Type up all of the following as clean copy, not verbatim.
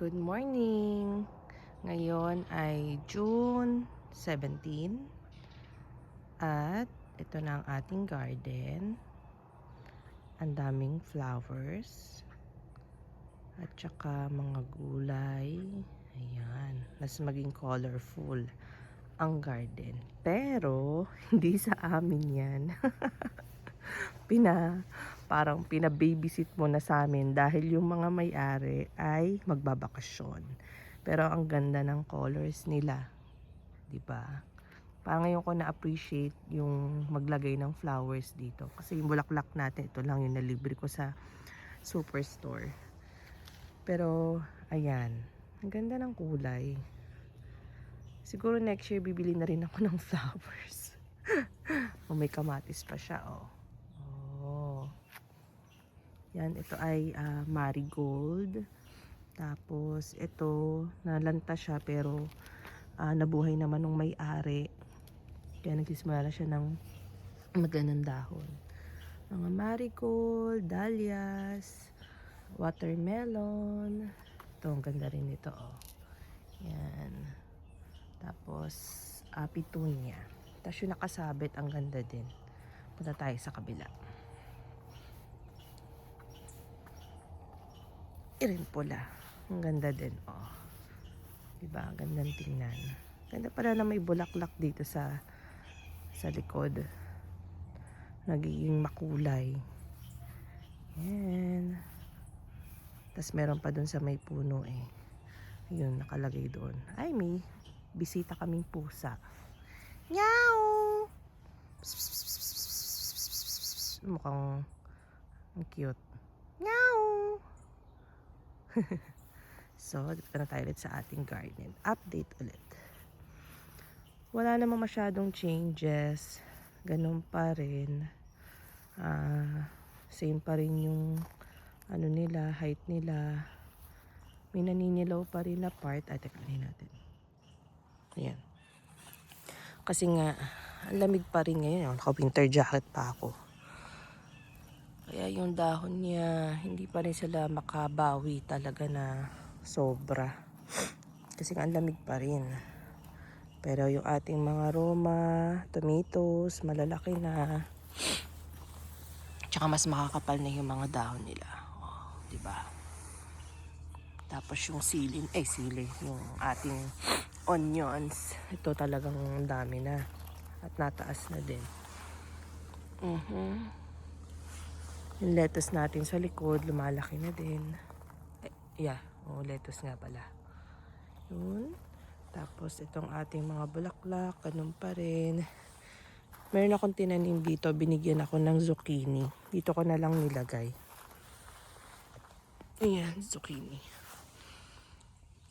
Good morning! Ngayon ay June 17 at ito na ang ating garden. Ang daming flowers at saka mga gulay. Ayan, mas maging colorful ang garden. Pero hindi sa amin yan. Parang pina-babysit mo na sa amin dahil yung mga may-ari ay magbabakasyon. Pero ang ganda ng colors nila, 'di ba? Parang ngayon ko na-appreciate yung maglagay ng flowers dito kasi yung bulaklak natin, ito lang yung nalibre ko sa superstore. Pero ayan, ang ganda ng kulay. Siguro next year bibili na rin ako ng flowers. O may kamatis pa siya, oh. Oh. Yan, ito ay marigold. Tapos ito, nalanta siya pero nabuhay naman ng may-ari. Kaya nagsisimula na siya ng magandang dahon. Mga marigold, dahlias, watermelon. Ito, ang ganda rin nito, oh. Yan. Tapos, petunia. Tapos yung nakasabit, ang ganda din. Punta tayo sa kabila. Irin pula. Ang ganda din, oh. Diba? Gandang tingnan. Ganda pala na may bulaklak dito sa likod. Nagiging makulay. Yan. Tapos meron pa dun sa may puno eh. Yun, nakalagay doon. Ay, may bisita kaming pusa. Meow! Mukhang ang cute. Meow! So, dito na tayo ulit sa ating garden. Update ulit. Wala namang masyadong changes. Ganun pa rin. Same pa rin yung ano nila, height nila. May naninilaw pa rin na part. Teka, natin. Ayan. Kasi nga, ang lamig pa rin ngayon. Naka-winter jacket pa ako. Kaya yung dahon niya, hindi pa rin sila makabawi talaga na sobra. Kasi nga ang lamig pa rin. Pero yung ating mga Roma, tomatoes, malalaki na. Tsaka mas makakapal na yung mga dahon nila. Oh, diba? Tapos yung sili, yung ating onions. Ito talagang dami na. At nataas na din. Yung lettuce natin sa likod, lumalaki na din. Lettuce nga pala. Yun. Tapos itong ating mga bulaklak, ganun pa rin. Meron akong tinanim dito, binigyan ako ng zucchini. Dito ko na lang nilagay. Ayan, zucchini.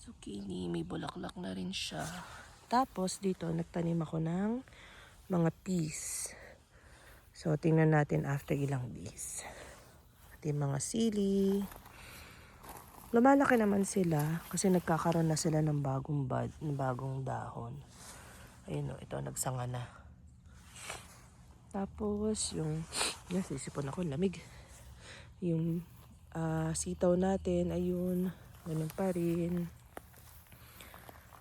Zucchini, may bulaklak na rin siya. Tapos dito, nagtanim ako ng mga peas. So, tingnan natin after ilang days. At yung mga sili. Lumalaki naman sila kasi nagkakaroon na sila ng bagong bud, ng bagong dahon. Ayun o, ito nagsanga na. Tapos yung, sisipon ako, lamig. Yung sitaw natin, ayun, ganun pa rin.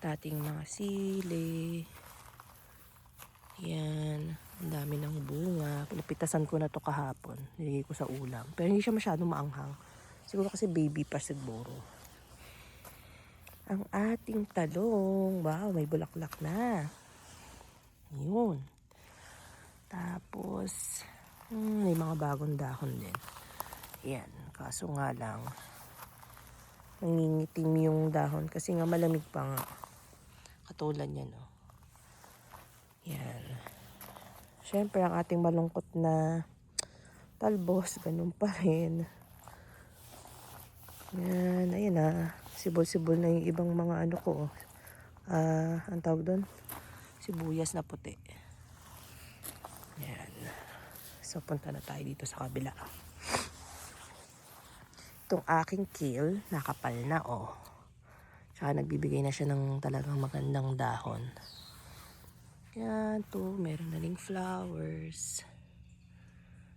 Dating mga sili. Yan, ang dami ng bunga. Pinapitasan ko na to kahapon. Nilagay ko sa ulam. Pero hindi siya masyadong maanghang. Siguro kasi baby pa siguro. Ang ating talong. Wow, may bulaklak na. Yun. Tapos, may mga bagong dahon din. Yan. Kaso nga lang, nangingitim yung dahon kasi nga malamig pa nga. Katulad yan, no? Yan. Siyempre, ang ating malungkot na talbos, ganun pa rin. Yan, ayun na. Sibol-sibol na yung ibang mga ano ko. Ang tawag doon? Sibuyas na puti. Yan. So, punta na tayo dito sa kabila. Itong aking kale, nakapal na, oh. Tsaka nagbibigay na siya ng talagang magandang dahon. Yan, to, meron na ring flowers.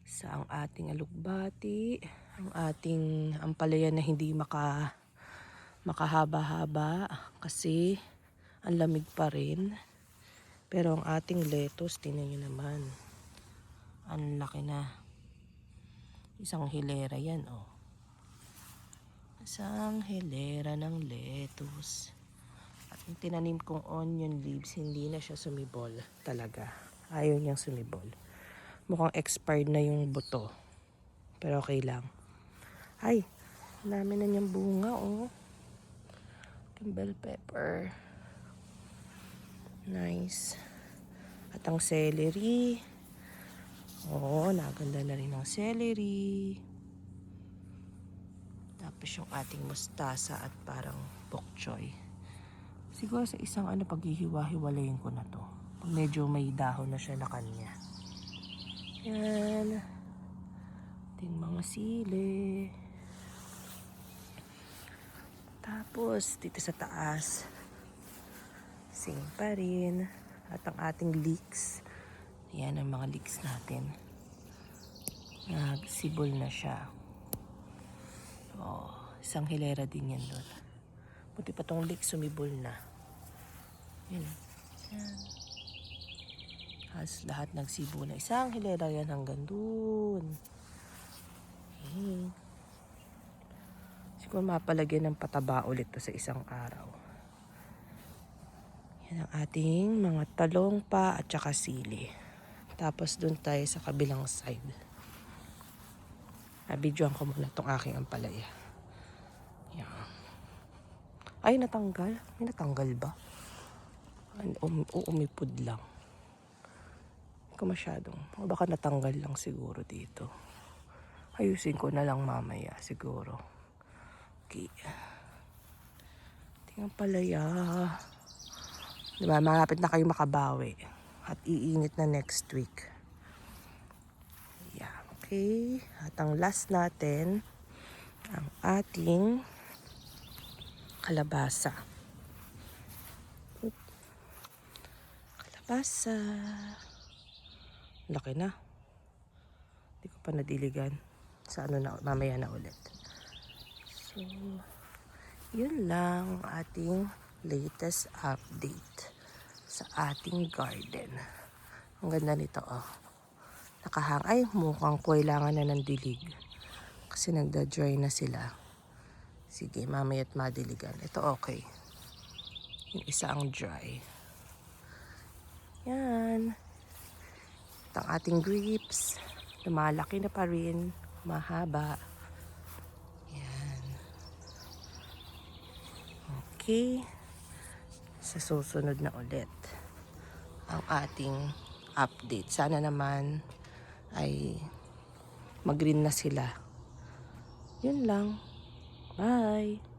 Sa ang ating alugbati, ang ating ampalaya na hindi makahaba-haba kasi ang lamig pa rin. Pero ang ating lettuce, tingnan nyo naman. Ang laki na. Isang hilera yan, oh. Isang hilera ng lettuce. At yung tinanim kong onion leaves, hindi na siya sumibol talaga. Ayaw niyang sumibol. Mukhang expired na yung buto. Pero okay lang. Ay, dami na niyang bunga, oh. Bell pepper. Nice. At ang celery. Oo, naganda na rin ang celery. Tapos yung ating mustasa at parang bok choy. Siguro sa isang paghihiwa-hiwalayin ko na to. Pag medyo may dahon na siya na kanya. Yan. Ating mga sili. Tapos, dito sa taas, same pa rin. At ang ating leeks. Yan ang mga leeks natin. Nagsibol na siya. Oh, isang hilera din yan doon. Buti pa tong leeks sumibol na. Yan. Yan. Lahat nagsibo na. Isang hilera yan hanggang doon. Okay. Siguro mapalagyan ng pataba ulit to sa isang araw. Yan ang ating mga talong pa at saka sili. Tapos dun tayo sa kabilang side. Nabidyoan ko muna tong aking ampalaya. Yan. Ay, natanggal. May natanggal ba? Umipod lang. Hindi ko masyadong. O baka natanggal lang siguro dito. Ayusin ko na lang mamaya siguro. Okay. Tingnan palaya. Diba, malapit na kayo makabawi. At iinit na next week. Yeah, okay. At ang last natin, ang ating kalabasa. Kalabasa. Laki na. Hindi ko pa nadiligan. Sa na, mamaya na ulit. So, yun lang ating latest update sa ating garden. Ang ganda nito, oh. Nakahang. Ay, mukhang kailangan na ng dilig. Kasi nagda-dry na sila. Sige, mamaya't madiligan. Ito okay. Yung isa ang dry. Yan. At ang ating grapes. Lumalaki na pa rin. Mahaba. Yan. Okay. Sa susunod na ulit ang ating update. Sana naman ay mag-green na sila. Yun lang. Bye!